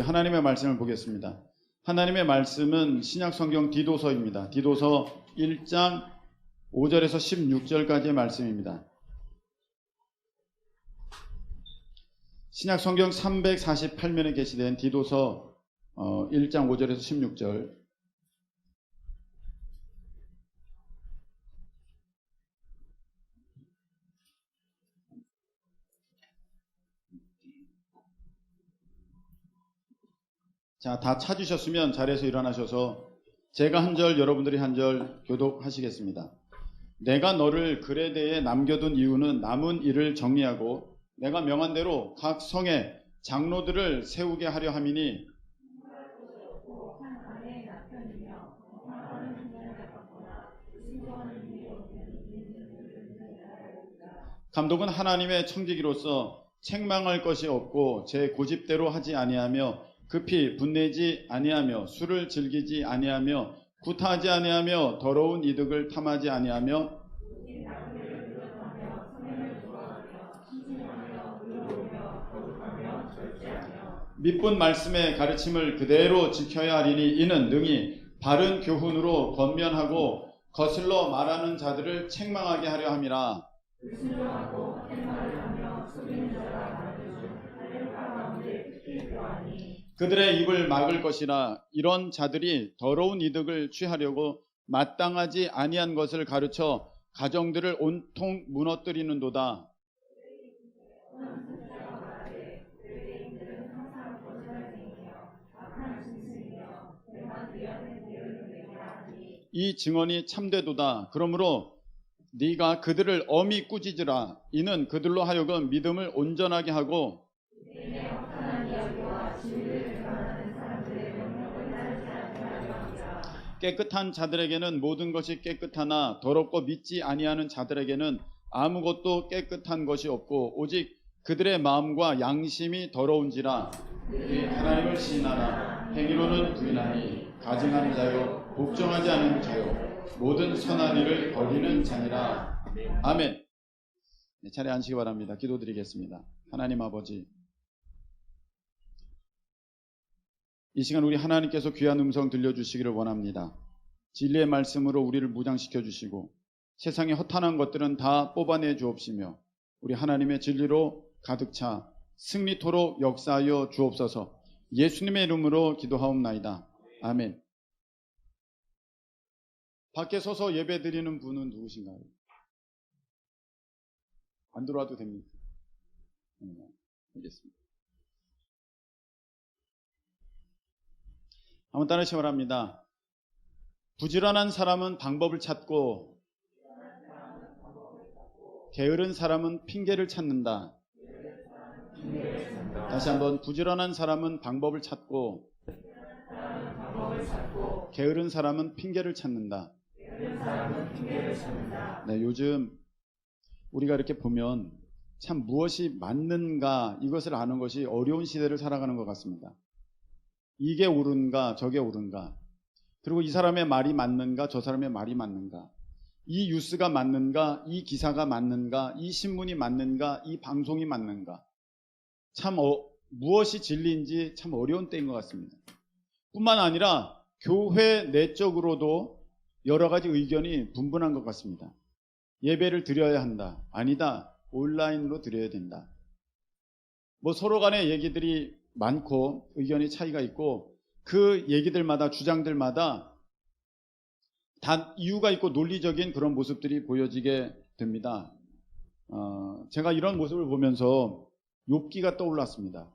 하나님의 말씀을 보겠습니다. 하나님의 말씀은 신약성경 디도서입니다. 디도서 1장 5절에서 16절까지의 말씀입니다. 신약성경 348면에 게시된 디도서 1장 5절에서 16절. 자, 다 찾으셨으면 자리에서 일어나셔서 제가 한 절, 여러분들이 한 절 교독하시겠습니다. 내가 너를 그레데에 남겨둔 이유는 남은 일을 정리하고 내가 명한 대로 각 성에 장로들을 세우게 하려 함이니, 감독은 하나님의 청지기로서 책망할 것이 없고 제 고집대로 하지 아니하며 급히 분내지 아니하며 술을 즐기지 아니하며 구타하지 아니하며 더러운 이득을 탐하지 아니하며 밑분 말씀의 가르침을 그대로 지켜야 하리니, 이는 능히 바른 교훈으로 권면하고 거슬러 말하는 자들을 책망하게 하려 함이라. 그들의 입을 막을 것이라. 이런 자들이 더러운 이득을 취하려고 마땅하지 아니한 것을 가르쳐 가정들을 온통 무너뜨리는도다. 이 증언이 참되도다. 그러므로 네가 그들을 엄히 꾸짖으라. 이는 그들로 하여금 믿음을 온전하게 하고 깨끗한 자들에게는 모든 것이 깨끗하나 더럽고 믿지 아니하는 자들에게는 아무것도 깨끗한 것이 없고 오직 그들의 마음과 양심이 더러운지라. 우리 하나님을 시인하나 행위로는 부인하니 가증하는 자요 복종하지 않은 자요 모든 선한 일을 버리는 자니라. 아멘. 네, 차례 앉으시기 바랍니다. 기도드리겠습니다. 하나님 아버지, 이 시간 우리 하나님께서 귀한 음성 들려주시기를 원합니다. 진리의 말씀으로 우리를 무장시켜 주시고 세상의 허탄한 것들은 다 뽑아내 주옵시며 우리 하나님의 진리로 가득 차 승리토록 역사하여 주옵소서. 예수님의 이름으로 기도하옵나이다. 아멘. 밖에 서서 예배 드리는 분은 누구신가요? 안 들어와도 됩니다. 알겠습니다. 한번 따라하시기 바랍니다. 부지런한 사람은 방법을 찾고 게으른 사람은 핑계를 찾는다. 다시 한번, 부지런한 사람은 방법을 찾고 게으른 사람은 핑계를 찾는다. 네, 요즘 우리가 이렇게 보면 참 무엇이 맞는가 이것을 아는 것이 어려운 시대를 살아가는 것 같습니다. 이게 옳은가 저게 옳은가, 그리고 이 사람의 말이 맞는가 저 사람의 말이 맞는가, 이 뉴스가 맞는가 이 기사가 맞는가 이 신문이 맞는가 이 방송이 맞는가, 참 무엇이 진리인지 참 어려운 때인 것 같습니다. 뿐만 아니라 교회 내적으로도 여러 가지 의견이 분분한 것 같습니다. 예배를 드려야 한다, 아니다, 온라인으로 드려야 된다. 서로 간의 얘기들이 많고 의견의 차이가 있고 그 얘기들마다 주장들마다 다 이유가 있고 논리적인 그런 모습들이 보여지게 됩니다. 제가 이런 모습을 보면서 욥기가 떠올랐습니다.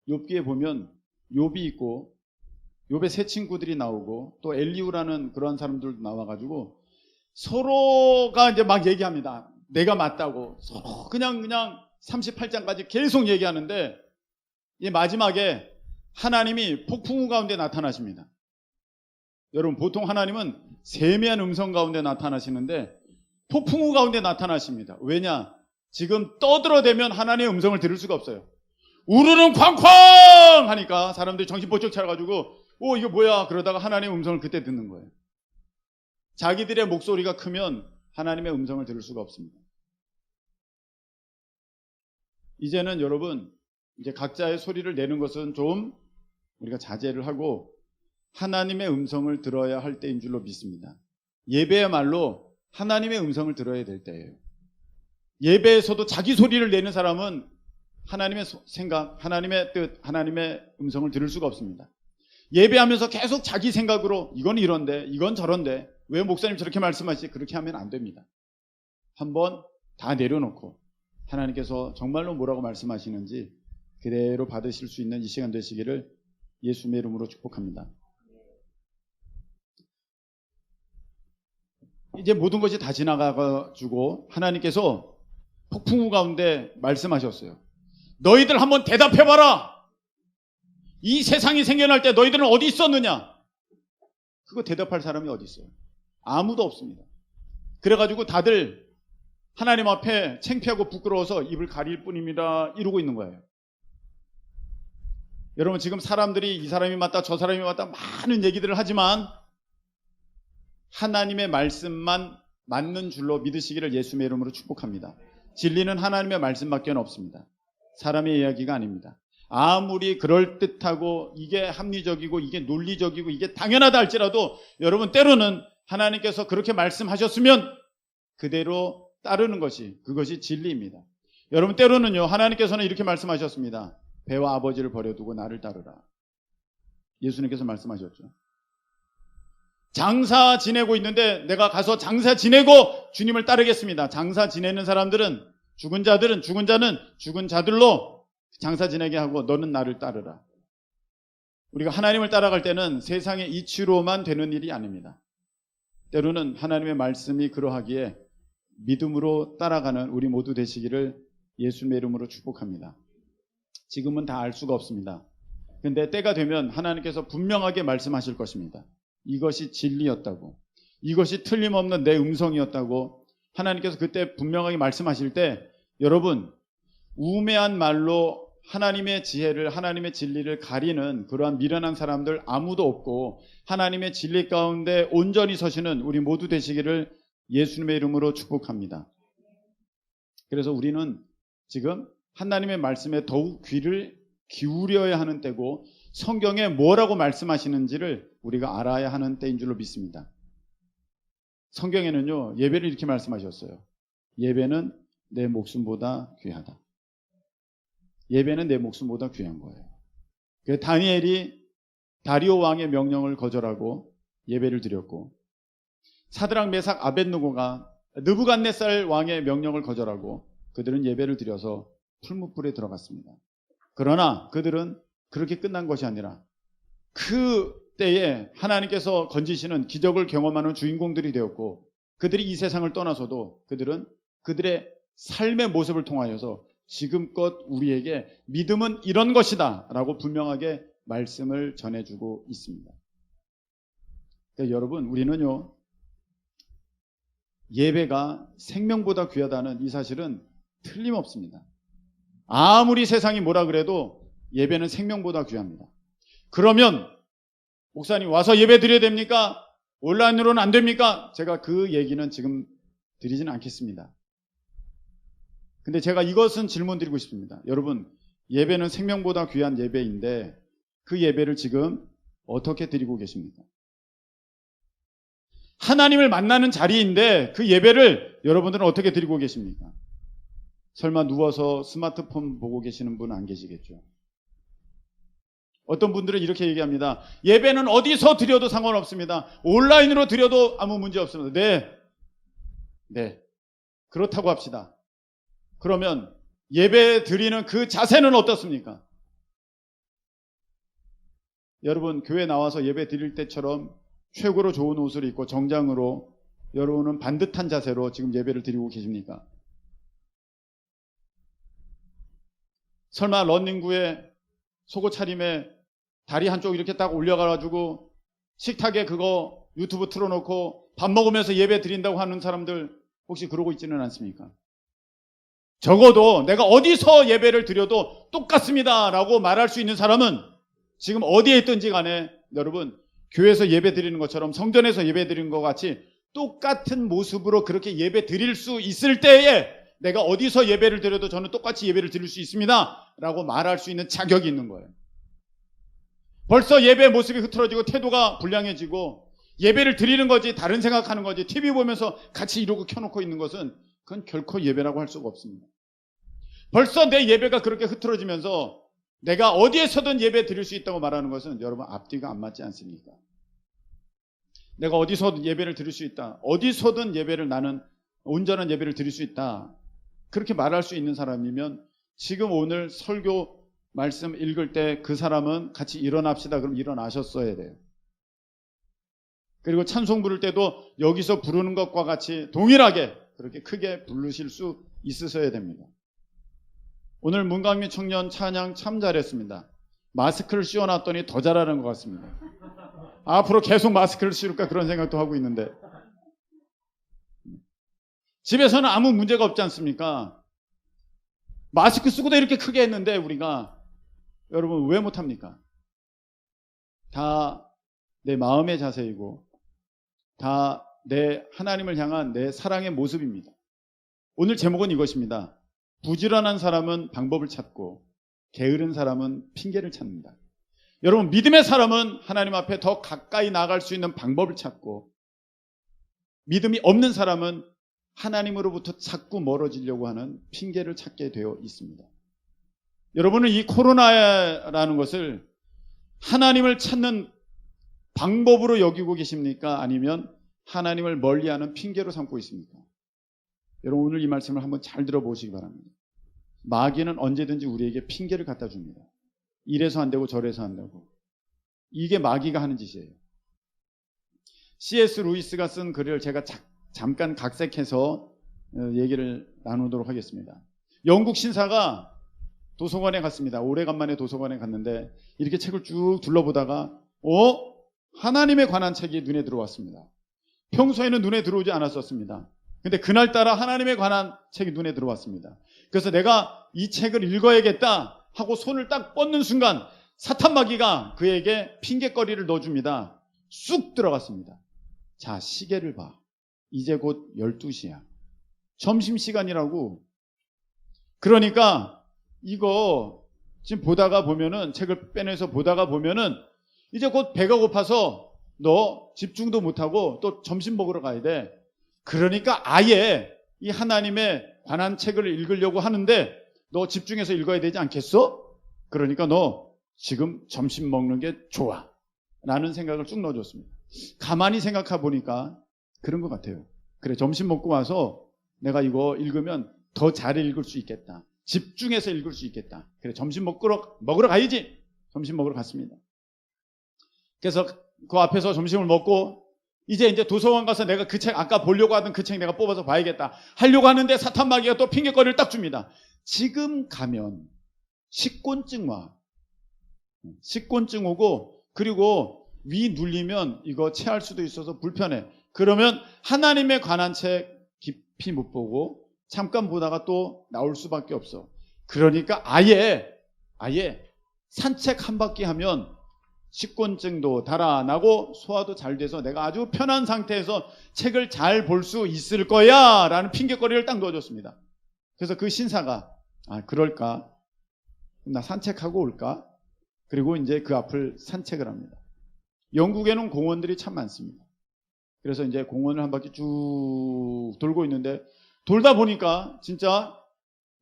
욥기에 보면 욥이 있고 욥의 세 친구들이 나오고 또 엘리후라는 그런 사람들도 나와가지고 서로가 이제 막 얘기합니다. 내가 맞다고 서로 그냥 38장까지 계속 얘기하는데 이 마지막에 하나님이 폭풍우 가운데 나타나십니다. 여러분, 보통 하나님은 세미한 음성 가운데 나타나시는데 폭풍우 가운데 나타나십니다. 왜냐? 지금 떠들어대면 하나님의 음성을 들을 수가 없어요. 우르는 쾅쾅 하니까 사람들이 정신 번쩍 차려가지고 이거 뭐야 그러다가 하나님의 음성을 그때 듣는 거예요. 자기들의 목소리가 크면 하나님의 음성을 들을 수가 없습니다. 이제는 여러분, 이제 각자의 소리를 내는 것은 좀 우리가 자제를 하고 하나님의 음성을 들어야 할 때인 줄로 믿습니다. 예배야말로 하나님의 음성을 들어야 될 때예요. 예배에서도 자기 소리를 내는 사람은 하나님의 생각, 하나님의 뜻, 하나님의 음성을 들을 수가 없습니다. 예배하면서 계속 자기 생각으로 이건 이런데 이건 저런데 왜 목사님 저렇게 말씀하시지? 그렇게 하면 안 됩니다. 한번 다 내려놓고 하나님께서 정말로 뭐라고 말씀하시는지 그대로 받으실 수 있는 이 시간 되시기를 예수님의 이름으로 축복합니다. 이제 모든 것이 다 지나가가지고 하나님께서 폭풍우 가운데 말씀하셨어요. 너희들 한번 대답해봐라. 이 세상이 생겨날 때 너희들은 어디 있었느냐? 그거 대답할 사람이 어디 있어요? 아무도 없습니다. 그래가지고 다들 하나님 앞에 창피하고 부끄러워서 입을 가릴 뿐입니다 이러고 있는 거예요. 여러분, 지금 사람들이 이 사람이 맞다 저 사람이 맞다 많은 얘기들을 하지만 하나님의 말씀만 맞는 줄로 믿으시기를 예수님의 이름으로 축복합니다. 진리는 하나님의 말씀밖에 없습니다. 사람의 이야기가 아닙니다. 아무리 그럴듯하고 이게 합리적이고 이게 논리적이고 이게 당연하다 할지라도 여러분, 때로는 하나님께서 그렇게 말씀하셨으면 그대로 따르는 것이, 그것이 진리입니다. 여러분, 때로는요, 하나님께서는 이렇게 말씀하셨습니다. 배와 아버지를 버려두고 나를 따르라. 예수님께서 말씀하셨죠. 장사 지내고 있는데 내가 가서 장사 지내고 주님을 따르겠습니다. 장사 지내는 사람들은, 죽은 자들은, 죽은 자는 죽은 자들로 장사 지내게 하고 너는 나를 따르라. 우리가 하나님을 따라갈 때는 세상의 이치로만 되는 일이 아닙니다. 때로는 하나님의 말씀이 그러하기에 믿음으로 따라가는 우리 모두 되시기를 예수님의 이름으로 축복합니다. 지금은 다 알 수가 없습니다. 근데 때가 되면 하나님께서 분명하게 말씀하실 것입니다. 이것이 진리였다고, 이것이 틀림없는 내 음성이었다고 하나님께서 그때 분명하게 말씀하실 때 여러분, 우매한 말로 하나님의 지혜를, 하나님의 진리를 가리는 그러한 미련한 사람들 아무도 없고 하나님의 진리 가운데 온전히 서시는 우리 모두 되시기를 예수님의 이름으로 축복합니다. 그래서 우리는 지금 하나님의 말씀에 더욱 귀를 기울여야 하는 때고 성경에 뭐라고 말씀하시는지를 우리가 알아야 하는 때인 줄로 믿습니다. 성경에는요, 예배를 이렇게 말씀하셨어요. 예배는 내 목숨보다 귀하다. 예배는 내 목숨보다 귀한 거예요. 그래서 다니엘이 다리오 왕의 명령을 거절하고 예배를 드렸고, 사드락 메삭 아벳느고가 느부갓네살 왕의 명령을 거절하고 그들은 예배를 드려서 풀무불에 들어갔습니다. 그러나 그들은 그렇게 끝난 것이 아니라 그 때에 하나님께서 건지시는 기적을 경험하는 주인공들이 되었고, 그들이 이 세상을 떠나서도 그들은 그들의 삶의 모습을 통하여서 지금껏 우리에게 믿음은 이런 것이다 라고 분명하게 말씀을 전해주고 있습니다. 그러니까 여러분, 우리는요, 예배가 생명보다 귀하다는 이 사실은 틀림없습니다. 아무리 세상이 뭐라 그래도 예배는 생명보다 귀합니다. 그러면 목사님 와서 예배 드려야 됩니까? 온라인으로는 안 됩니까? 제가 그 얘기는 지금 드리지는 않겠습니다. 근데 제가 이것은 질문 드리고 싶습니다. 여러분, 예배는 생명보다 귀한 예배인데 그 예배를 지금 어떻게 드리고 계십니까? 하나님을 만나는 자리인데 그 예배를 여러분들은 어떻게 드리고 계십니까? 설마 누워서 스마트폰 보고 계시는 분 안 계시겠죠? 어떤 분들은 이렇게 얘기합니다. 예배는 어디서 드려도 상관없습니다. 온라인으로 드려도 아무 문제 없습니다. 네. 그렇다고 합시다. 그러면 예배 드리는 그 자세는 어떻습니까? 여러분, 교회 나와서 예배 드릴 때처럼 최고로 좋은 옷을 입고 정장으로 여러분은 반듯한 자세로 지금 예배를 드리고 계십니까? 설마 러닝구에 속옷 차림에 다리 한쪽 이렇게 딱 올려가지고 식탁에 그거 유튜브 틀어놓고 밥 먹으면서 예배 드린다고 하는 사람들 혹시 그러고 있지는 않습니까? 적어도 내가 어디서 예배를 드려도 똑같습니다 라고 말할 수 있는 사람은 지금 어디에 있든지 간에 여러분, 교회에서 예배 드리는 것처럼 성전에서 예배 드리는 것 같이 똑같은 모습으로 그렇게 예배 드릴 수 있을 때에 내가 어디서 예배를 드려도 저는 똑같이 예배를 드릴 수 있습니다 라고 말할 수 있는 자격이 있는 거예요. 벌써 예배 모습이 흐트러지고 태도가 불량해지고 예배를 드리는 거지 다른 생각하는 거지 TV 보면서 같이 이러고 켜놓고 있는 것은 그건 결코 예배라고 할 수가 없습니다. 벌써 내 예배가 그렇게 흐트러지면서 내가 어디에서든 예배 드릴 수 있다고 말하는 것은 여러분 앞뒤가 안 맞지 않습니까? 내가 어디서든 예배를 드릴 수 있다. 어디서든 예배를 나는 온전한 예배를 드릴 수 있다. 그렇게 말할 수 있는 사람이면 지금 오늘 설교 말씀 읽을 때 그 사람은 같이 일어납시다. 그럼 일어나셨어야 돼요. 그리고 찬송 부를 때도 여기서 부르는 것과 같이 동일하게 그렇게 크게 부르실 수 있으셔야 됩니다. 오늘 문광민 청년 찬양 참 잘했습니다. 마스크를 씌워놨더니 더 잘하는 것 같습니다. 앞으로 계속 마스크를 씌울까 그런 생각도 하고 있는데 집에서는 아무 문제가 없지 않습니까? 마스크 쓰고도 이렇게 크게 했는데 우리가 여러분 왜 못합니까? 다 내 마음의 자세이고 다 내 하나님을 향한 내 사랑의 모습입니다. 오늘 제목은 이것입니다. 부지런한 사람은 방법을 찾고 게으른 사람은 핑계를 찾는다. 여러분 믿음의 사람은 하나님 앞에 더 가까이 나아갈 수 있는 방법을 찾고 믿음이 없는 사람은 하나님으로부터 자꾸 멀어지려고 하는 핑계를 찾게 되어 있습니다. 여러분은 이 코로나라는 것을 하나님을 찾는 방법으로 여기고 계십니까? 아니면 하나님을 멀리하는 핑계로 삼고 있습니까? 여러분 오늘 이 말씀을 한번 잘 들어보시기 바랍니다. 마귀는 언제든지 우리에게 핑계를 갖다 줍니다. 이래서 안 되고 저래서 안 되고. 이게 마귀가 하는 짓이에요. C.S. 루이스가 쓴 글을 제가 잠깐 각색해서 얘기를 나누도록 하겠습니다. 영국 신사가 도서관에 갔습니다. 오래간만에 도서관에 갔는데 이렇게 책을 쭉 둘러보다가 하나님에 관한 책이 눈에 들어왔습니다. 평소에는 눈에 들어오지 않았었습니다. 근데 그날따라 하나님에 관한 책이 눈에 들어왔습니다. 그래서 내가 이 책을 읽어야겠다 하고 손을 딱 뻗는 순간 사탄 마귀가 그에게 핑계거리를 넣어줍니다. 쑥 들어갔습니다. 자, 시계를 봐. 이제 곧 12시야. 점심시간이라고. 그러니까 이거 지금 보다가 보면은 책을 빼내서 보다가 보면은 이제 곧 배가 고파서 너 집중도 못하고 또 점심 먹으러 가야 돼. 그러니까 아예 이 하나님에 관한 책을 읽으려고 하는데 너 집중해서 읽어야 되지 않겠어? 그러니까 너 지금 점심 먹는 게 좋아 라는 생각을 쭉 넣어줬습니다. 가만히 생각해 보니까 그런 것 같아요. 그래, 점심 먹고 와서 내가 이거 읽으면 더 잘 읽을 수 있겠다. 집중해서 읽을 수 있겠다. 그래, 점심 먹으러 가야지. 점심 먹으러 갔습니다. 그래서 그 앞에서 점심을 먹고 이제 도서관 가서 내가 그 책 아까 보려고 하던 그 책 내가 뽑아서 봐야겠다 하려고 하는데 사탄 마귀가 또 핑계거리를 딱 줍니다. 지금 가면 식곤증 와. 식곤증 오고 그리고 위 눌리면 이거 체할 수도 있어서 불편해. 그러면 하나님에 관한 책 깊이 못 보고 잠깐 보다가 또 나올 수밖에 없어. 그러니까 아예 산책 한 바퀴 하면 식곤증도 달아나고 소화도 잘 돼서 내가 아주 편한 상태에서 책을 잘 볼 수 있을 거야 라는 핑계거리를 딱 넣어줬습니다. 그래서 그 신사가 그럴까? 나 산책하고 올까? 그리고 이제 그 앞을 산책을 합니다. 영국에는 공원들이 참 많습니다. 그래서 이제 공원을 한 바퀴 쭉 돌고 있는데 돌다 보니까 진짜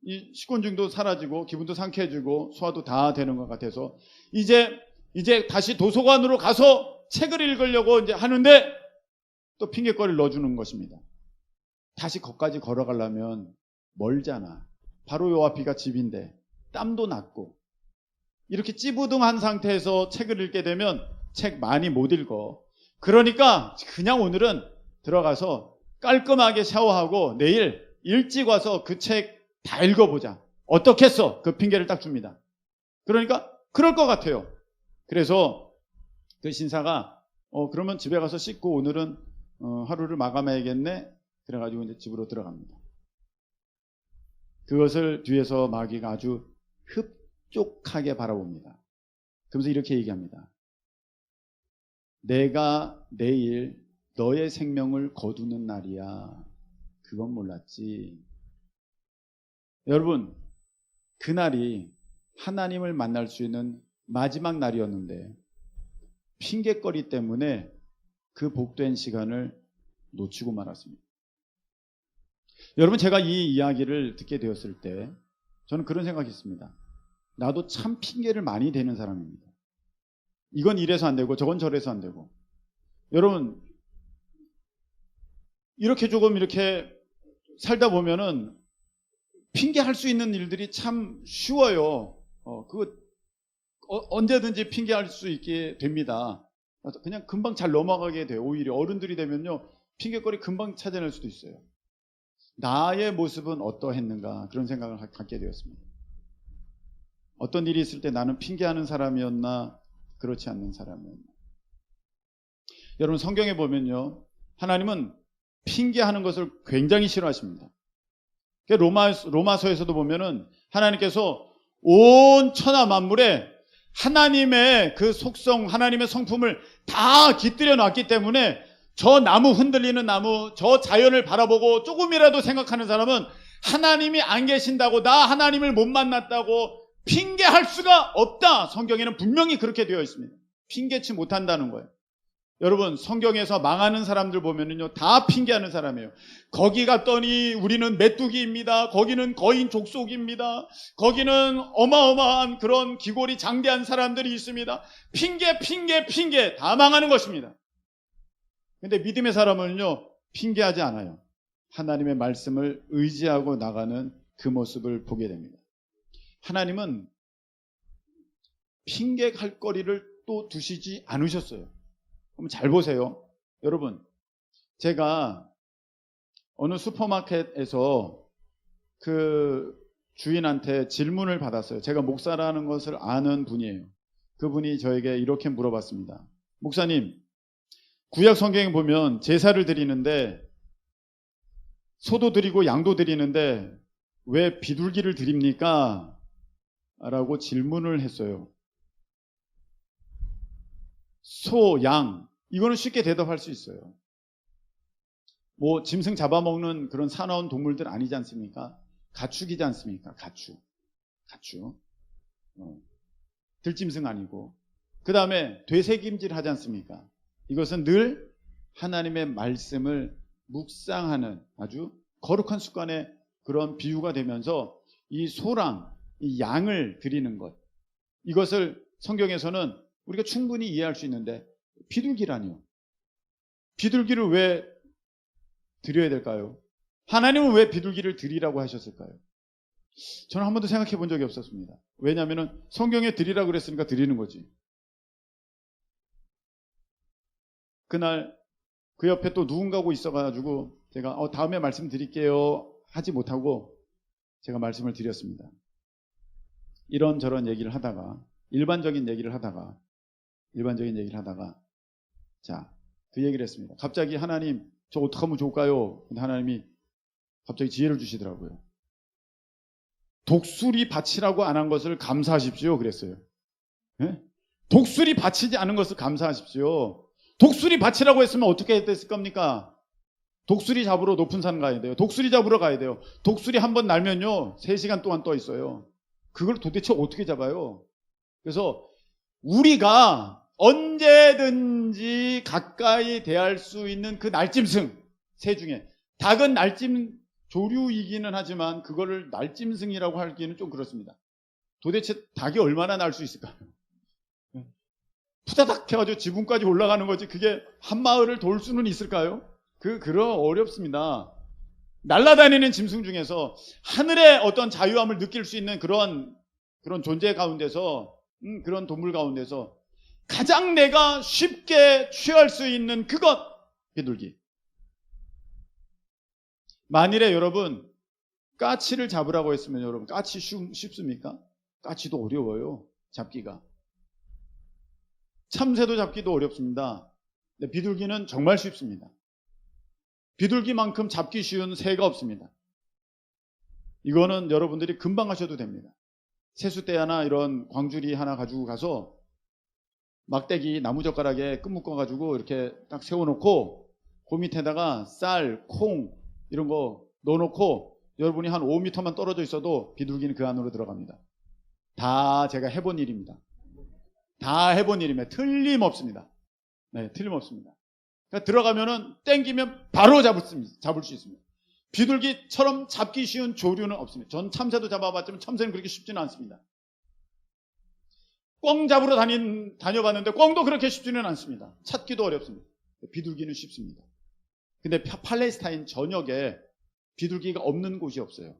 이 식곤증도 사라지고 기분도 상쾌해지고 소화도 다 되는 것 같아서 이제 다시 도서관으로 가서 책을 읽으려고 이제 하는데 또 핑계거리를 넣어주는 것입니다. 다시 거기까지 걸어가려면 멀잖아. 바로 요 앞이가 집인데 땀도 났고 이렇게 찌부둥한 상태에서 책을 읽게 되면 책 많이 못 읽어. 그러니까 그냥 오늘은 들어가서 깔끔하게 샤워하고 내일 일찍 와서 그 책 다 읽어보자. 어떻겠어? 그 핑계를 딱 줍니다. 그러니까 그럴 것 같아요. 그래서 그 신사가 그러면 집에 가서 씻고 오늘은 하루를 마감해야겠네. 그래가지고 이제 집으로 들어갑니다. 그것을 뒤에서 마귀가 아주 흡족하게 바라봅니다. 그러면서 이렇게 얘기합니다. 내가 내일 너의 생명을 거두는 날이야. 그건 몰랐지. 여러분, 그날이 하나님을 만날 수 있는 마지막 날이었는데 핑계거리 때문에 그 복된 시간을 놓치고 말았습니다. 여러분, 제가 이 이야기를 듣게 되었을 때 저는 그런 생각했습니다. 나도 참 핑계를 많이 대는 사람입니다. 이건 이래서 안 되고 저건 저래서 안 되고. 여러분, 이렇게 조금 이렇게 살다 보면은 핑계할 수 있는 일들이 참 쉬워요. 언제든지 핑계할 수 있게 됩니다. 그냥 금방 잘 넘어가게 돼요. 오히려 어른들이 되면요, 핑계거리 금방 찾아낼 수도 있어요. 나의 모습은 어떠했는가, 그런 생각을 갖게 되었습니다. 어떤 일이 있을 때 나는 핑계하는 사람이었나, 그렇지 않는 사람이었나. 여러분, 성경에 보면요, 하나님은 핑계하는 것을 굉장히 싫어하십니다. 로마서에서도 보면은 하나님께서 온 천하 만물에 하나님의 그 속성, 하나님의 성품을 다 깃들여 놨기 때문에 저 나무, 흔들리는 나무, 저 자연을 바라보고 조금이라도 생각하는 사람은 하나님이 안 계신다고, 나 하나님을 못 만났다고 핑계할 수가 없다. 성경에는 분명히 그렇게 되어 있습니다. 핑계치 못한다는 거예요. 여러분, 성경에서 망하는 사람들 보면은요, 다 핑계하는 사람이에요. 거기 갔더니 우리는 메뚜기입니다. 거기는 거인 족속입니다. 거기는 어마어마한 그런 기골이 장대한 사람들이 있습니다. 핑계 다 망하는 것입니다. 근데 믿음의 사람은요, 핑계하지 않아요. 하나님의 말씀을 의지하고 나가는 그 모습을 보게 됩니다. 하나님은 핑계할 거리를 또 두시지 않으셨어요. 그럼 잘 보세요. 여러분, 제가 어느 슈퍼마켓에서 그 주인한테 질문을 받았어요. 제가 목사라는 것을 아는 분이에요. 그분이 저에게 이렇게 물어봤습니다. 목사님, 구약 성경에 보면 제사를 드리는데, 소도 드리고 양도 드리는데 왜 비둘기를 드립니까? 라고 질문을 했어요. 소, 양, 이거는 쉽게 대답할 수 있어요. 뭐 짐승 잡아먹는 그런 사나운 동물들 아니지 않습니까? 가축이지 않습니까? 가축. 들짐승 아니고. 그 다음에 되새김질 하지 않습니까? 이것은 늘 하나님의 말씀을 묵상하는 아주 거룩한 습관의 그런 비유가 되면서 이 소랑 이 양을 드리는 것, 이것을 성경에서는 우리가 충분히 이해할 수 있는데, 비둘기라니요. 비둘기를 왜 드려야 될까요? 하나님은 왜 비둘기를 드리라고 하셨을까요? 저는 한 번도 생각해 본 적이 없었습니다. 왜냐하면 성경에 드리라고 그랬으니까 드리는 거지. 그날 그 옆에 또 누군가고 있어가지고 제가 다음에 말씀드릴게요 하지 못하고 제가 말씀을 드렸습니다. 이런저런 얘기를 하다가 일반적인 얘기를 하다가 자, 그 얘기를 했습니다. 갑자기 하나님, 저 어떻게 하면 좋을까요? 근데 하나님이 갑자기 지혜를 주시더라고요. 독수리 바치라고 안 한 것을 감사하십시오 그랬어요. 네? 독수리 바치지 않은 것을 감사하십시오. 독수리 바치라고 했으면 어떻게 됐을 겁니까? 독수리 잡으러 높은 산 가야 돼요. 독수리 잡으러 가야 돼요. 독수리 한 번 날면요 3시간 동안 떠 있어요. 그걸 도대체 어떻게 잡아요? 그래서 우리가 언제든지 가까이 대할 수 있는 그 날짐승, 새 중에 닭은 날짐 조류이기는 하지만 그거를 날짐승이라고 하기는 좀 그렇습니다. 도대체 닭이 얼마나 날 수 있을까요? 푸다닥 해가지고 지붕까지 올라가는 거지 그게 한 마을을 돌 수는 있을까요? 그런 어렵습니다. 날아다니는 짐승 중에서 하늘의 어떤 자유함을 느낄 수 있는 그런 존재 가운데서, 그런 동물 가운데서 가장 내가 쉽게 취할 수 있는 그것, 비둘기. 만일에 여러분 까치를 잡으라고 했으면 여러분 까치 쉽습니까? 까치도 어려워요. 잡기가. 참새도 잡기도 어렵습니다. 근데 비둘기는 정말 쉽습니다. 비둘기만큼 잡기 쉬운 새가 없습니다. 이거는 여러분들이 금방 하셔도 됩니다. 세숫대야나 이런 광주리 하나 가지고 가서 막대기 나무젓가락에 끈 묶어가지고 이렇게 딱 세워놓고 그 밑에다가 쌀, 콩 이런 거 넣어놓고 여러분이 한 5m만 떨어져 있어도 비둘기는 그 안으로 들어갑니다. 다 제가 해본 일입니다. 다 해본 일이면 틀림없습니다. 네, 틀림없습니다. 그러니까 들어가면은 땡기면 바로 잡을 수 있습니다. 비둘기처럼 잡기 쉬운 조류는 없습니다. 전 참새도 잡아봤지만 참새는 그렇게 쉽지는 않습니다. 꿩 잡으러 다녀봤는데 꿩도 그렇게 쉽지는 않습니다. 찾기도 어렵습니다. 비둘기는 쉽습니다. 근데 팔레스타인 전역에 비둘기가 없는 곳이 없어요.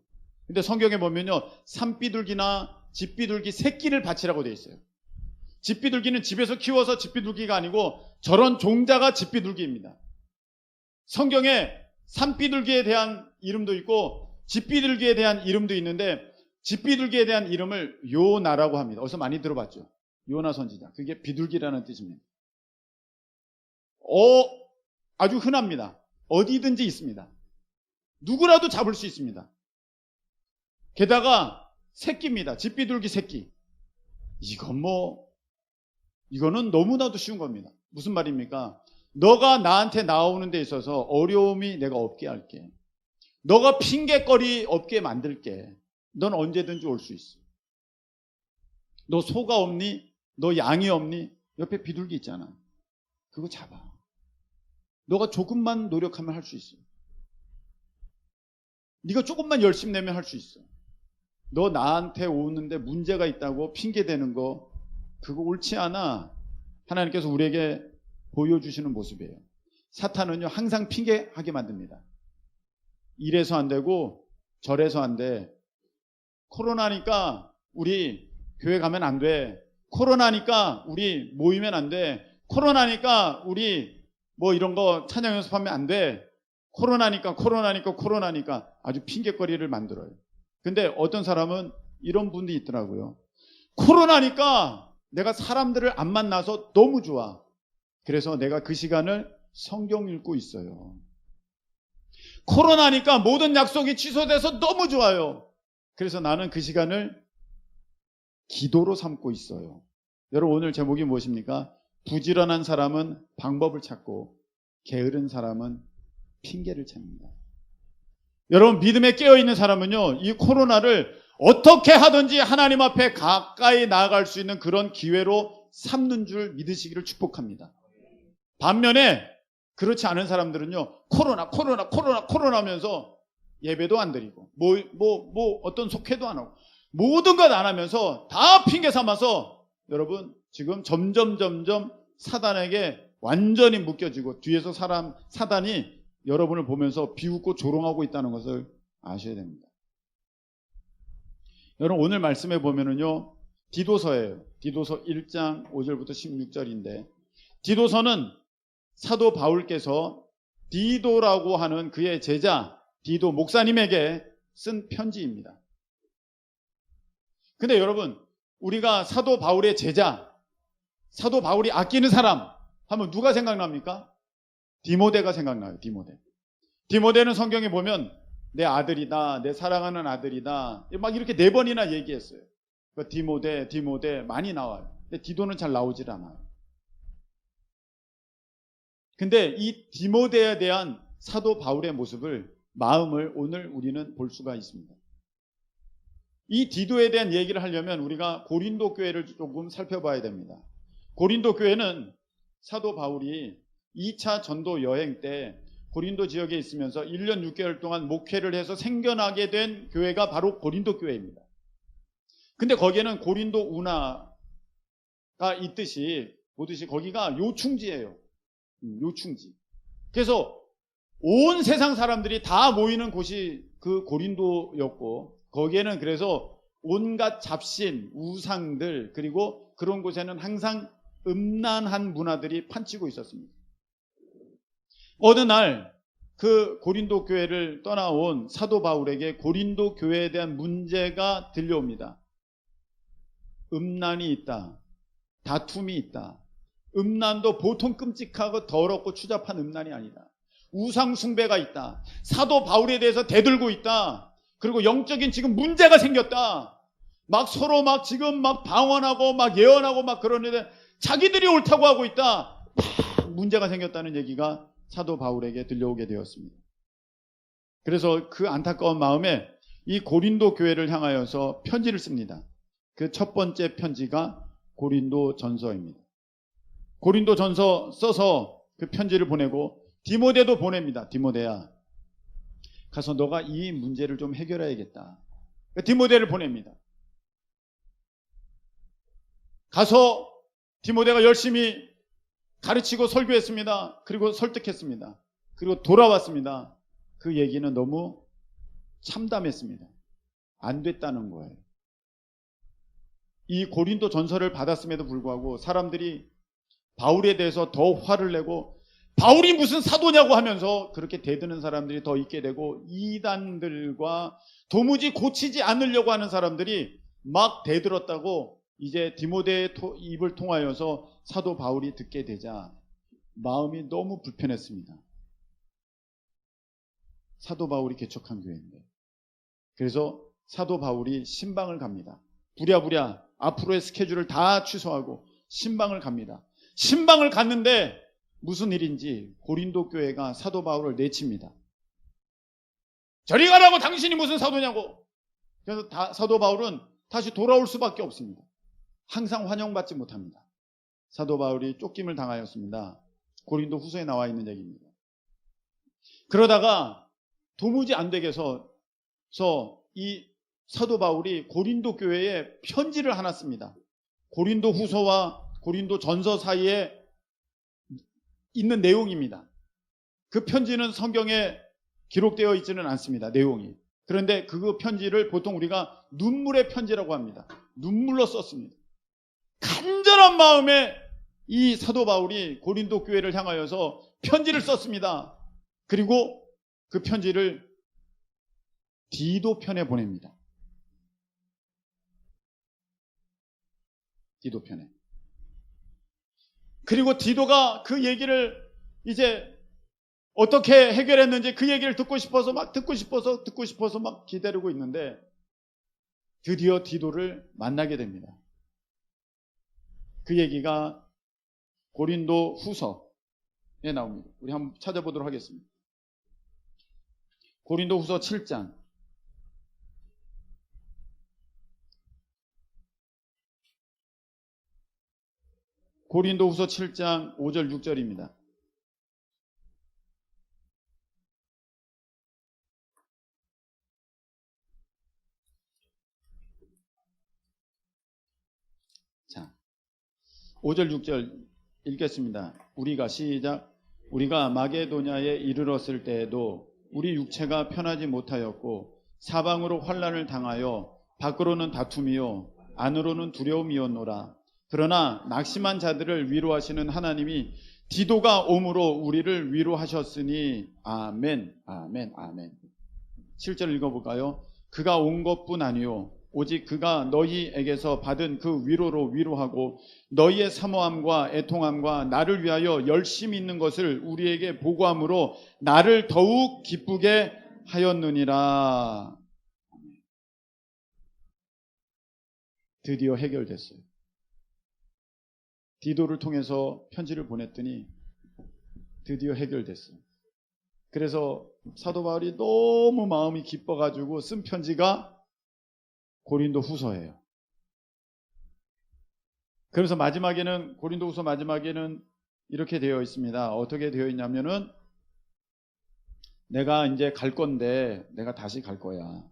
근데 성경에 보면요, 산비둘기나 집비둘기 새끼를 바치라고 되어 있어요. 집비둘기는 집에서 키워서 집비둘기가 아니고 저런 종자가 집비둘기입니다. 성경에 산비둘기에 대한 이름도 있고 집비둘기에 대한 이름도 있는데 집비둘기에 대한 이름을 요나라고 합니다. 어디서 많이 들어봤죠? 요나 선지자. 그게 비둘기라는 뜻입니다. 아주 흔합니다. 어디든지 있습니다. 누구라도 잡을 수 있습니다. 게다가 새끼입니다. 집비둘기 새끼. 이거는 너무나도 쉬운 겁니다. 무슨 말입니까? 너가 나한테 나오는 데 있어서 어려움이 내가 없게 할게. 너가 핑계거리 없게 만들게. 넌 언제든지 올 수 있어. 너 소가 없니? 너 양이 없니? 옆에 비둘기 있잖아. 그거 잡아. 너가 조금만 노력하면 할 수 있어. 네가 조금만 열심히 내면 할 수 있어. 너 나한테 오는데 문제가 있다고 핑계대는 거, 그거 옳지 않아. 하나님께서 우리에게 보여주시는 모습이에요. 사탄은요, 항상 핑계하게 만듭니다. 이래서 안 되고 저래서 안 돼. 코로나니까 우리 교회 가면 안 돼. 코로나니까 우리 모이면 안 돼. 코로나니까 우리 뭐 이런 거 찬양 연습하면 안 돼. 코로나니까 아주 핑계거리를 만들어요. 근데 어떤 사람은 이런 분도 있더라고요. 코로나니까 내가 사람들을 안 만나서 너무 좋아. 그래서 내가 그 시간을 성경 읽고 있어요. 코로나니까 모든 약속이 취소돼서 너무 좋아요. 그래서 나는 그 시간을 기도로 삼고 있어요. 여러분, 오늘 제목이 무엇입니까? 부지런한 사람은 방법을 찾고 게으른 사람은 핑계를 찾는다. 여러분, 믿음에 깨어있는 사람은요, 이 코로나를 어떻게 하든지 하나님 앞에 가까이 나아갈 수 있는 그런 기회로 삼는 줄 믿으시기를 축복합니다. 반면에 그렇지 않은 사람들은요, 코로나 하면서 예배도 안 드리고 어떤 속회도 안 하고 모든 것 안 하면서 다 핑계 삼아서 여러분 지금 점점 사단에게 완전히 묶여지고 뒤에서 사단이 여러분을 보면서 비웃고 조롱하고 있다는 것을 아셔야 됩니다. 여러분, 오늘 말씀에 보면은요, 디도서예요. 디도서 1장 5절부터 16절인데 디도서는 사도 바울께서 디도라고 하는 그의 제자 디도 목사님에게 쓴 편지입니다. 근데 여러분, 우리가 사도 바울의 제자, 사도 바울이 아끼는 사람 하면 누가 생각납니까? 디모데가 생각나요. 디모데는 성경에 보면 내 아들이다, 내 사랑하는 아들이다, 막 이렇게 4번이나 얘기했어요. 그러니까 디모데 많이 나와요. 근데 디도는 잘 나오질 않아요. 근데 이 디모데에 대한 사도 바울의 마음을 오늘 우리는 볼 수가 있습니다. 이 디도에 대한 얘기를 하려면 우리가 고린도 교회를 조금 살펴봐야 됩니다. 고린도 교회는 사도 바울이 2차 전도 여행 때 고린도 지역에 있으면서 1년 6개월 동안 목회를 해서 생겨나게 된 교회가 바로 고린도 교회입니다. 근데 거기에는 고린도 운하가 있듯이 거기가 요충지예요. 요충지. 그래서 온 세상 사람들이 다 모이는 곳이 그 고린도였고, 거기에는 그래서 온갖 잡신, 우상들, 그리고 그런 곳에는 항상 음란한 문화들이 판치고 있었습니다. 어느 날 그 고린도 교회를 떠나온 사도 바울에게 고린도 교회에 대한 문제가 들려옵니다. 음란이 있다. 다툼이 있다. 음란도 보통 끔찍하고 더럽고 추잡한 음란이 아니다. 우상 숭배가 있다. 사도 바울에 대해서 대들고 있다. 그리고 영적인 지금 문제가 생겼다. 막 서로 지금 방언하고 예언하고 그러는데 자기들이 옳다고 하고 있다. 문제가 생겼다는 얘기가 사도 바울에게 들려오게 되었습니다. 그래서 그 안타까운 마음에 이 고린도 교회를 향하여서 편지를 씁니다. 그 첫 번째 편지가 고린도 전서입니다. 고린도전서 써서 그 편지를 보내고 디모데도 보냅니다. 디모데야, 가서 너가 이 문제를 좀 해결해야겠다. 디모데를 보냅니다. 가서 디모데가 열심히 가르치고 설교했습니다. 그리고 설득했습니다. 그리고 돌아왔습니다. 그 얘기는 너무 참담했습니다. 안 됐다는 거예요. 이 고린도 전서를 받았음에도 불구하고 사람들이 바울에 대해서 더 화를 내고 바울이 무슨 사도냐고 하면서 그렇게 대드는 사람들이 더 있게 되고, 이단들과 도무지 고치지 않으려고 하는 사람들이 막 대들었다고 이제 디모데의 입을 통하여서 사도 바울이 듣게 되자 마음이 너무 불편했습니다. 사도 바울이 개척한 교회인데. 그래서 사도 바울이 신방을 갑니다. 부랴부랴 앞으로의 스케줄을 다 취소하고 신방을 갑니다. 신방을 갔는데 무슨 일인지 고린도 교회가 사도 바울을 내칩니다. 저리 가라고, 당신이 무슨 사도냐고. 그래서 사도 바울은 다시 돌아올 수밖에 없습니다. 항상 환영받지 못합니다. 사도 바울이 쫓김을 당하였습니다. 고린도 후서에 나와 있는 얘기입니다. 그러다가 도무지 안 되겠어서 이 사도 바울이 고린도 교회에 편지를 하나 씁니다. 고린도 후서와 고린도 전서 사이에 있는 내용입니다. 그 편지는 성경에 기록되어 있지는 않습니다. 내용이. 그런데 그 편지를 보통 우리가 눈물의 편지라고 합니다. 눈물로 썼습니다. 간절한 마음에 이 사도 바울이 고린도 교회를 향하여서 편지를 썼습니다. 그리고 그 편지를 디도 편에 보냅니다. 디도 편에. 그리고 디도가 그 얘기를 이제 어떻게 해결했는지 그 얘기를 듣고 싶어서 막 기다리고 있는데 드디어 디도를 만나게 됩니다. 그 얘기가 고린도 후서에 나옵니다. 우리 한번 찾아보도록 하겠습니다. 고린도 후서 7장. 고린도 후서 7장 5절 6절입니다. 자, 5절 6절 읽겠습니다. 우리가 시작. 우리가 마게도냐에 이르렀을 때에도 우리 육체가 편하지 못하였고 사방으로 환난을 당하여 밖으로는 다툼이요 안으로는 두려움이었노라. 그러나 낙심한 자들을 위로하시는 하나님이 디도가 옴으로 우리를 위로하셨으니 아멘, 아멘, 아멘. 7절 읽어볼까요? 그가 온 것뿐 아니요 오직 그가 너희에게서 받은 그 위로로 위로하고 너희의 사모함과 애통함과 나를 위하여 열심히 있는 것을 우리에게 보고함으로 나를 더욱 기쁘게 하였느니라. 드디어 해결됐어요. 디도를 통해서 편지를 보냈더니 드디어 해결됐어요. 그래서 사도 바울이 너무 마음이 기뻐가지고 쓴 편지가 고린도 후서예요. 그래서 마지막에는, 고린도 후서 마지막에는 이렇게 되어 있습니다. 어떻게 되어 있냐면은 내가 이제 갈 건데, 내가 다시 갈 거야.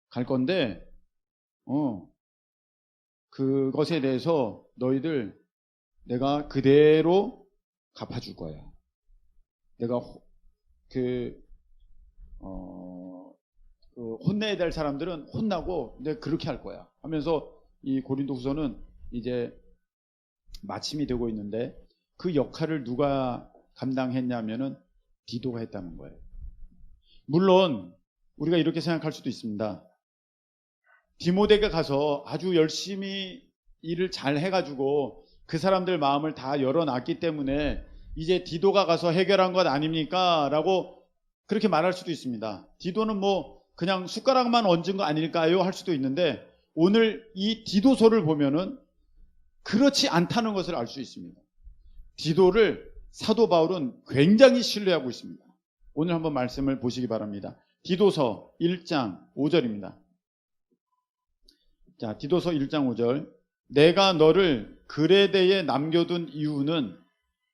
갈 건데, 그것에 대해서 너희들 내가 그대로 갚아줄 거야. 내가 혼내야 될 사람들은 혼나고 내가 그렇게 할 거야 하면서 이 고린도 후서는 이제 마침이 되고 있는데, 그 역할을 누가 감당했냐면은 디도가 했다는 거예요. 물론 우리가 이렇게 생각할 수도 있습니다. 디모데가 가서 아주 열심히 일을 잘 해가지고 그 사람들 마음을 다 열어놨기 때문에 이제 디도가 가서 해결한 것 아닙니까? 라고 그렇게 말할 수도 있습니다. 디도는 뭐 그냥 숟가락만 얹은 거 아닐까요? 할 수도 있는데, 오늘 이 디도서를 보면은 그렇지 않다는 것을 알 수 있습니다. 디도를 사도 바울은 굉장히 신뢰하고 있습니다. 오늘 한번 말씀을 보시기 바랍니다. 디도서 1장 5절입니다. 자, 디도서 1장 5절. 내가 너를 그레데에 남겨둔 이유는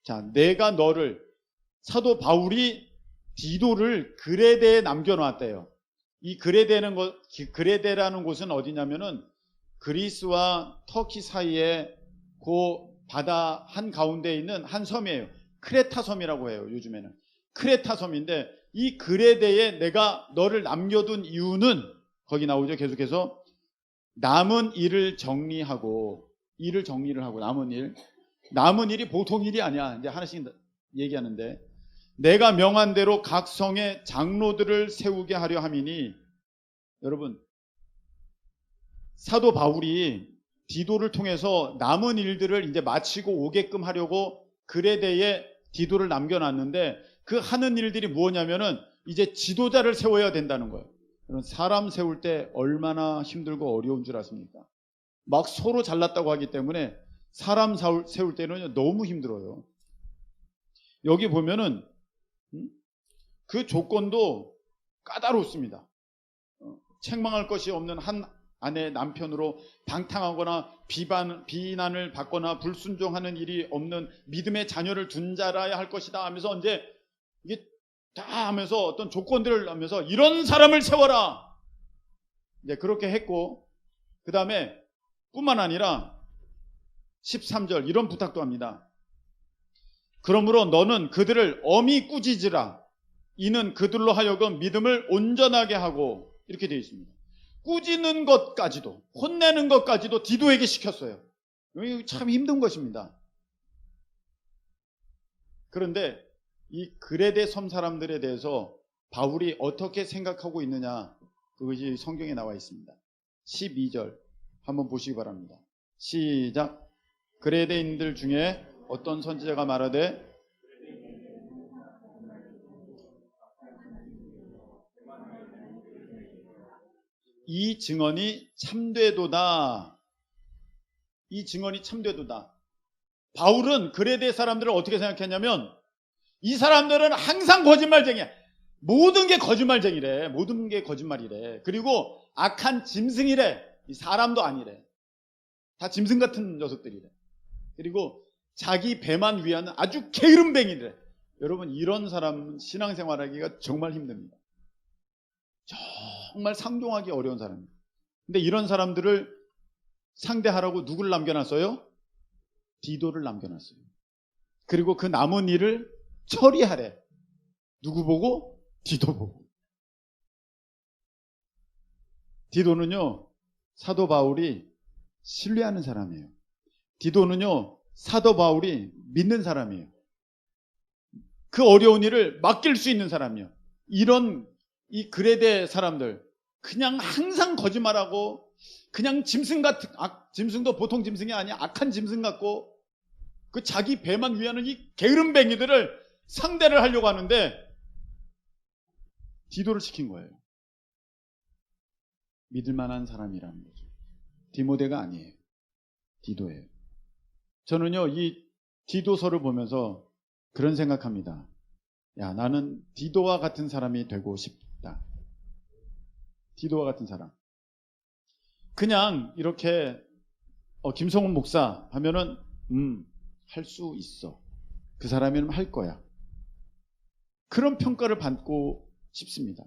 자, 내가 너를, 사도 바울이 디도를 그레데에 남겨놨대요. 이 그레데라는 곳은 어디냐면은 그리스와 터키 사이에 그 바다 한 가운데에 있는 한 섬이에요. 크레타 섬이라고 해요. 요즘에는 크레타 섬인데, 이 그레데에 내가 너를 남겨둔 이유는, 거기 나오죠. 계속해서 남은 일을 정리하고, 남은 일이 보통 일이 아니야. 이제 하나씩 얘기하는데, 내가 명한 대로 각 성의 장로들을 세우게 하려 함이니, 여러분, 사도 바울이 디도를 통해서 남은 일들을 이제 마치고 오게끔 하려고 그레데에 디도를 남겨놨는데, 그 하는 일들이 무엇냐면은 이제 지도자를 세워야 된다는 거예요. 사람 세울 때 얼마나 힘들고 어려운 줄 아십니까? 막 서로 잘났다고 하기 때문에 사람 세울 때는 너무 힘들어요. 여기 보면은 그 조건도 까다롭습니다. 책망할 것이 없는 한 아내 남편으로 방탕하거나 비난을 받거나 불순종하는 일이 없는 믿음의 자녀를 둔 자라야 할 것이다 하면서 이제 이게 다 하면서 어떤 조건들을 하면서 이런 사람을 세워라, 이제 그렇게 했고, 그 다음에 뿐만 아니라 13절 이런 부탁도 합니다. 그러므로 너는 그들을 엄히 꾸짖으라. 이는 그들로 하여금 믿음을 온전하게 하고, 이렇게 되어 있습니다. 꾸짖는 것까지도, 혼내는 것까지도 디도에게 시켰어요. 이거 참 힘든 것입니다. 그런데 이 그레데 섬 사람들에 대해서 바울이 어떻게 생각하고 있느냐, 그것이 성경에 나와 있습니다. 12절 한번 보시기 바랍니다. 시작. 그레데인들 중에 어떤 선지자가 말하되 이 증언이 참되도다. 이 증언이 참되도다. 바울은 그레데 사람들을 어떻게 생각했냐면, 이 사람들은 항상 거짓말쟁이야. 모든 게 거짓말쟁이래. 모든 게 거짓말이래. 그리고 악한 짐승이래. 이 사람도 아니래. 다 짐승 같은 녀석들이래. 그리고 자기 배만 위하는 아주 게으름뱅이래. 여러분, 이런 사람은 신앙생활하기가 정말 힘듭니다. 정말 상종하기 어려운 사람입니다. 근데 이런 사람들을 상대하라고 누구를 남겨놨어요? 디도를 남겨놨어요. 그리고 그 남은 일을 처리하래. 누구 보고? 디도 보고. 디도는요, 사도 바울이 신뢰하는 사람이에요. 디도는요, 사도 바울이 믿는 사람이에요. 그 어려운 일을 맡길 수 있는 사람이에요. 이런 이 그레데 사람들, 그냥 항상 거짓말하고, 그냥 짐승 같은, 짐승도 보통 짐승이 아니야. 악한 짐승 같고, 그 자기 배만 위하는 이 게으름뱅이들을 상대를 하려고 하는데 디도를 시킨 거예요. 믿을 만한 사람이라는 거죠. 디모데가 아니에요. 디도예요. 저는요, 이 디도서를 보면서 그런 생각합니다. 야, 나는 디도와 같은 사람이 되고 싶다. 디도와 같은 사람. 그냥 이렇게 김성훈 목사 하면은 할 수 있어. 그 사람이면 할 거야. 그런 평가를 받고 싶습니다.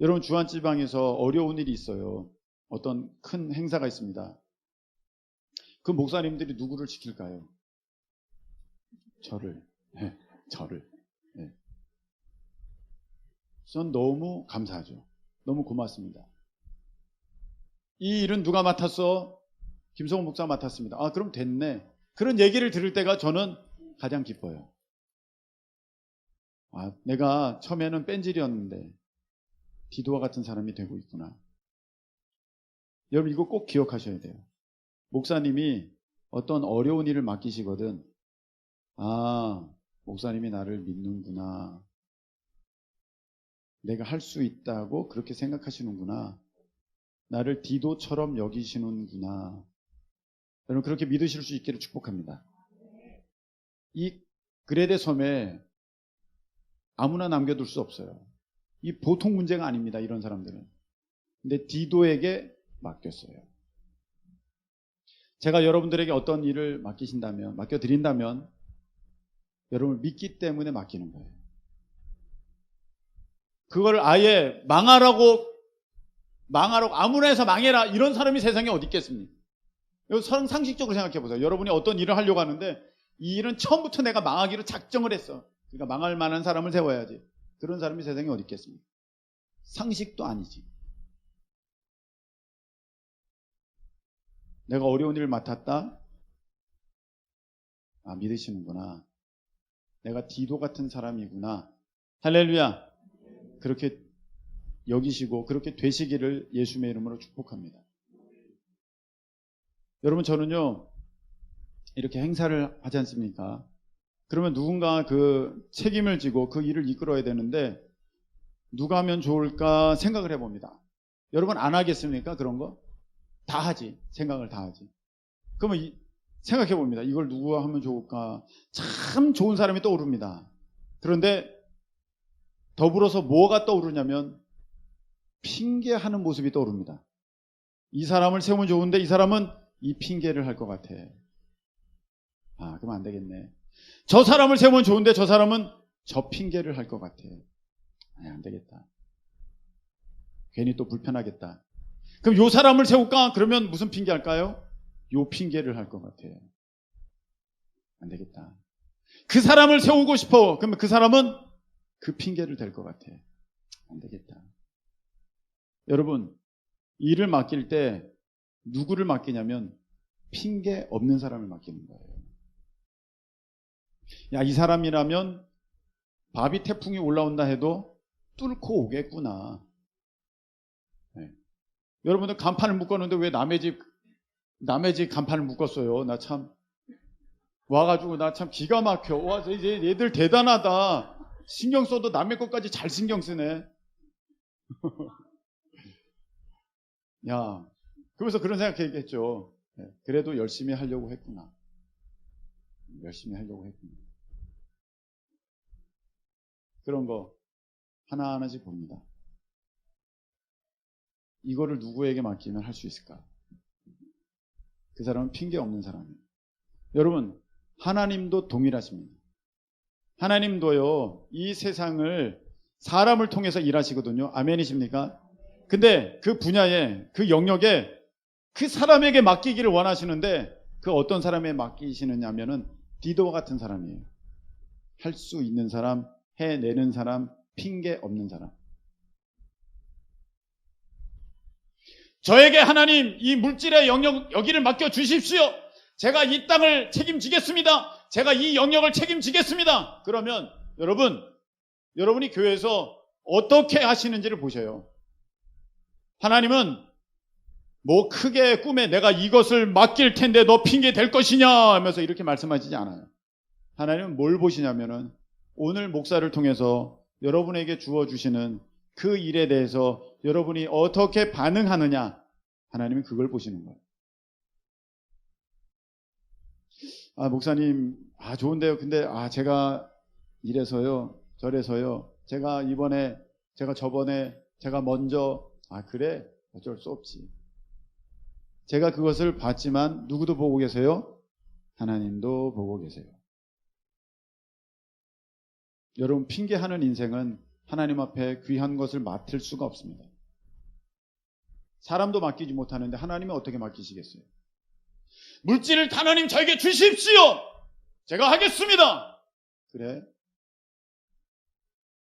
여러분, 주한지방에서 어려운 일이 있어요. 어떤 큰 행사가 있습니다. 그 목사님들이 누구를 지킬까요? 저를. 네, 저를. 네. 전 너무 감사하죠. 너무 고맙습니다. 이 일은 누가 맡았어? 김성훈 목사 맡았습니다. 아, 그럼 됐네. 그런 얘기를 들을 때가 저는 가장 기뻐요. 아, 내가 처음에는 뺀질이었는데 디도와 같은 사람이 되고 있구나. 여러분, 이거 꼭 기억하셔야 돼요. 목사님이 어떤 어려운 일을 맡기시거든. 아, 목사님이 나를 믿는구나. 내가 할 수 있다고 그렇게 생각하시는구나. 나를 디도처럼 여기시는구나. 여러분, 그렇게 믿으실 수 있기를 축복합니다. 이 그레데 섬에 아무나 남겨둘 수 없어요. 이 보통 문제가 아닙니다. 이런 사람들은. 근데 디도에게 맡겼어요. 제가 여러분들에게 어떤 일을 맡겨드린다면 여러분을 믿기 때문에 맡기는 거예요. 그걸 아예 망하라고 아무나 해서 망해라 이런 사람이 세상에 어디 있겠습니까? 상식적으로 생각해 보세요. 여러분이 어떤 일을 하려고 하는데 이 일은 처음부터 내가 망하기로 작정을 했어. 그러니까 망할 만한 사람을 세워야지. 그런 사람이 세상에 어디 있겠습니까? 상식도 아니지. 내가 어려운 일을 맡았다? 아, 믿으시는구나. 내가 디도 같은 사람이구나. 할렐루야. 그렇게 여기시고 그렇게 되시기를 예수님의 이름으로 축복합니다. 여러분, 저는요 이렇게 행사를 하지 않습니까? 그러면 누군가 그 책임을 지고 그 일을 이끌어야 되는데 누가 하면 좋을까 생각을 해봅니다. 여러분 안 하겠습니까? 그런 거? 다 하지. 생각을 다 하지. 그러면 생각해 봅니다. 이걸 누가 하면 좋을까? 참 좋은 사람이 떠오릅니다. 그런데 더불어서 뭐가 떠오르냐면 핑계하는 모습이 떠오릅니다. 이 사람을 세우면 좋은데 이 사람은 이 핑계를 할 것 같아. 아, 그럼 안 되겠네. 저 사람을 세우면 좋은데 저 사람은 저 핑계를 할 것 같아. 아니, 안 되겠다. 괜히 또 불편하겠다. 그럼 요 사람을 세울까? 그러면 무슨 핑계 할까요? 요 핑계를 할 것 같아. 안 되겠다. 그 사람을 세우고 싶어. 그러면 그 사람은 그 핑계를 댈 것 같아. 안 되겠다. 여러분, 일을 맡길 때 누구를 맡기냐면 핑계 없는 사람을 맡기는 거예요. 야, 이 사람이라면 바비 태풍이 올라온다 해도 뚫고 오겠구나. 네. 여러분들 간판을 묶었는데 왜 남의 집 간판을 묶었어요? 나 참 와가지고 나 참 기가 막혀. 와, 얘들 대단하다. 신경 써도 남의 것까지 잘 신경 쓰네. 야, 그래서 그런 생각했겠죠. 네, 그래도 열심히 하려고 했구나. 열심히 하려고 했구나. 그런 거 하나하나씩 봅니다. 이거를 누구에게 맡기면 할 수 있을까? 그 사람은 핑계 없는 사람이에요. 여러분, 하나님도 동일하십니다. 하나님도요, 이 세상을 사람을 통해서 일하시거든요. 아멘이십니까? 근데 그 분야에, 그 영역에 그 사람에게 맡기기를 원하시는데 그 어떤 사람에 맡기시느냐면은 디도와 같은 사람이에요. 할 수 있는 사람, 해내는 사람, 핑계 없는 사람. 저에게 하나님 이 물질의 영역 여기를 맡겨 주십시오. 제가 이 땅을 책임지겠습니다. 제가 이 영역을 책임지겠습니다. 그러면 여러분이 교회에서 어떻게 하시는지를 보셔요. 하나님은 뭐 크게 꿈에 내가 이것을 맡길 텐데 너 핑계 댈 것이냐 하면서 이렇게 말씀하시지 않아요. 하나님은 뭘 보시냐면은 오늘 목사를 통해서 여러분에게 주어주시는 그 일에 대해서 여러분이 어떻게 반응하느냐, 하나님은 그걸 보시는 거예요. 아, 목사님, 좋은데요. 근데 제가 이래서요, 저래서요, 제가 이번에, 제가 저번에, 제가 먼저, 그래, 어쩔 수 없지. 제가 그것을 봤지만 누구도 보고 계세요? 하나님도 보고 계세요. 여러분, 핑계하는 인생은 하나님 앞에 귀한 것을 맡을 수가 없습니다. 사람도 맡기지 못하는데 하나님이 어떻게 맡기시겠어요? 물질을 하나님 저에게 주십시오. 제가 하겠습니다. 그래?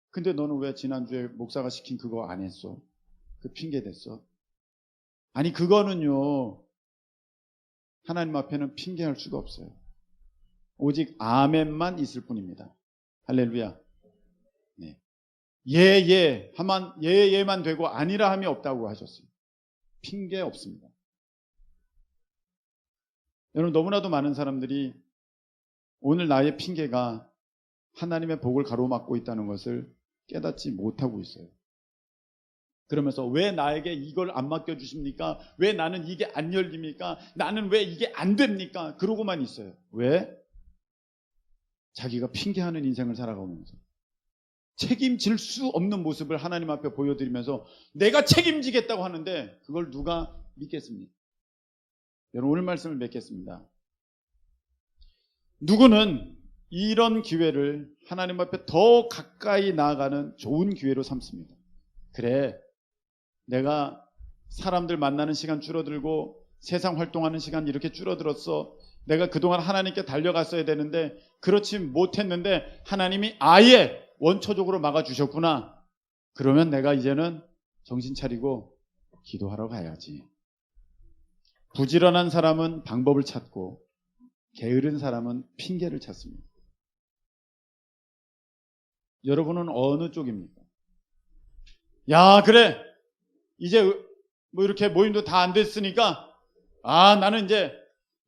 근데 너는 왜 지난주에 목사가 시킨 그거 안 했어? 그 핑계 댔어? 아니, 그거는요, 하나님 앞에는 핑계할 수가 없어요. 오직 아멘만 있을 뿐입니다. 할렐루야. 네. 예만 되고 아니라 함이 없다고 하셨어요. 핑계 없습니다. 여러분, 너무나도 많은 사람들이 오늘 나의 핑계가 하나님의 복을 가로막고 있다는 것을 깨닫지 못하고 있어요. 그러면서 왜 나에게 이걸 안 맡겨주십니까? 왜 나는 이게 안 열립니까? 나는 왜 이게 안 됩니까? 그러고만 있어요. 왜? 자기가 핑계하는 인생을 살아가면서 책임질 수 없는 모습을 하나님 앞에 보여드리면서 내가 책임지겠다고 하는데 그걸 누가 믿겠습니까? 여러분, 오늘 말씀을 맺겠습니다. 누구는 이런 기회를 하나님 앞에 더 가까이 나아가는 좋은 기회로 삼습니다. 그래, 내가 사람들 만나는 시간 줄어들고 세상 활동하는 시간 이렇게 줄어들었어. 내가 그동안 하나님께 달려갔어야 되는데 그렇지 못했는데 하나님이 아예 원초적으로 막아주셨구나. 그러면 내가 이제는 정신 차리고 기도하러 가야지. 부지런한 사람은 방법을 찾고 게으른 사람은 핑계를 찾습니다. 여러분은 어느 쪽입니까? 야, 그래. 이제 뭐 이렇게 모임도 다 안 됐으니까 나는 이제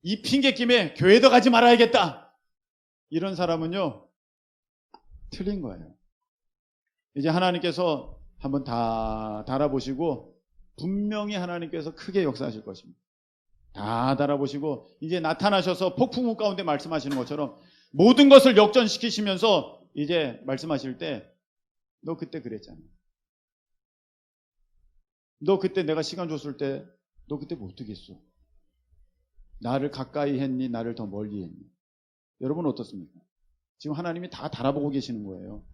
이 핑계김에 교회도 가지 말아야겠다. 이런 사람은요, 틀린 거예요. 이제 하나님께서 한번 다 달아보시고 분명히 하나님께서 크게 역사하실 것입니다. 다 달아보시고 이제 나타나셔서 폭풍우 가운데 말씀하시는 것처럼 모든 것을 역전시키시면서 이제 말씀하실 때 너 그때 그랬잖아. 너 그때 내가 시간 줬을 때 너 그때 못 되겠어. 나를 가까이 했니? 나를 더 멀리 했니? 여러분 어떻습니까? 지금 하나님이 다 달아보고 계시는 거예요.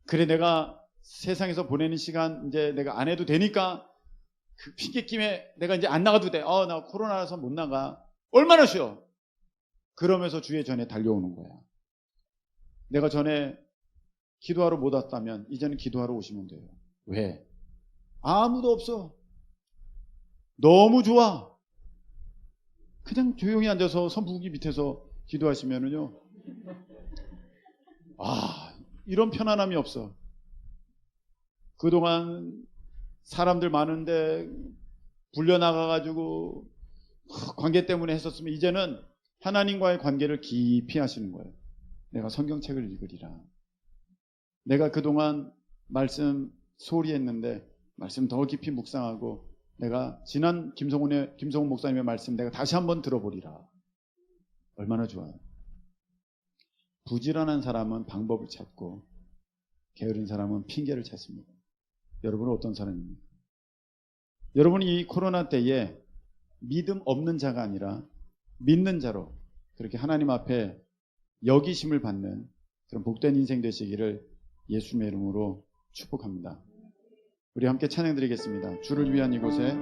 그래, 내가 세상에서 보내는 시간 이제 내가 안 해도 되니까 그 핑계김에 내가 이제 안 나가도 돼. 나 코로나라서 못 나가. 얼마나 쉬어? 그러면서 주의 전에 달려오는 거야. 내가 전에 기도하러 못 왔다면 이제는 기도하러 오시면 돼요. 왜? 아무도 없어. 너무 좋아. 그냥 조용히 앉아서 선풍기 밑에서 기도하시면은요. 이런 편안함이 없어. 그동안 사람들 많은데 불려나가가지고 관계 때문에 했었으면 이제는 하나님과의 관계를 깊이 하시는 거예요. 내가 성경책을 읽으리라. 내가 그동안 말씀 소홀히 했는데 말씀 더 깊이 묵상하고 내가 지난 김성훈 목사님의 말씀 내가 다시 한번 들어보리라. 얼마나 좋아요. 부지런한 사람은 방법을 찾고 게으른 사람은 핑계를 찾습니다. 여러분은 어떤 사람입니까? 여러분이 이 코로나 때에 믿음 없는 자가 아니라 믿는 자로 그렇게 하나님 앞에 여기심을 받는 그런 복된 인생 되시기를 예수님의 이름으로 축복합니다. 우리 함께 찬양 드리겠습니다. 주를 위한 이곳에